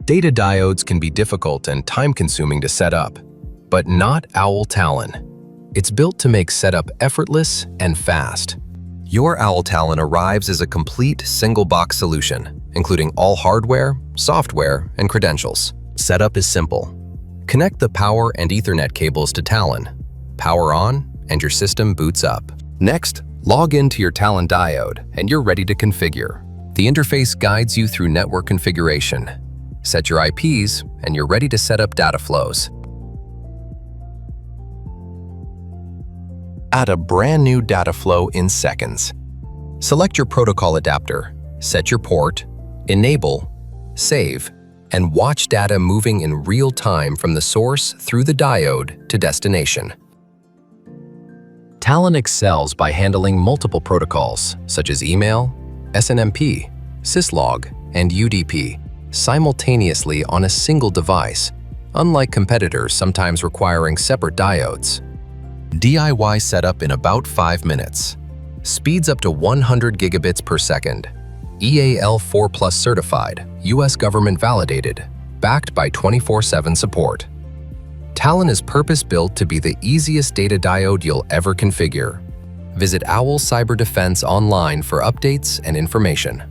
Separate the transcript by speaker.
Speaker 1: Data diodes can be difficult and time-consuming to set up, but not Owl Talon. It's built to make setup effortless and fast. Your Owl Talon arrives as a complete single-box solution, including all hardware, software, and credentials. Setup is simple. Connect the power and Ethernet cables to Talon. Power on, and your system boots up. Next, log into your Talon diode, and you're ready to configure. The interface guides you through network configuration. Set your IPs, and you're ready to set up data flows. Add a brand new data flow in seconds. Select your protocol adapter, set your port, enable, save, and watch data moving in real time from the source through the diode to destination. Talon excels by handling multiple protocols, such as email, SNMP, syslog, and UDP, simultaneously on a single device, unlike competitors sometimes requiring separate diodes. DIY setup in about 5 minutes. Speeds up to 100 gigabits per second. EAL4+ certified, US government validated, backed by 24/7 support. Talon is purpose-built to be the easiest data diode you'll ever configure. Visit Owl Cyber Defense online for updates and information.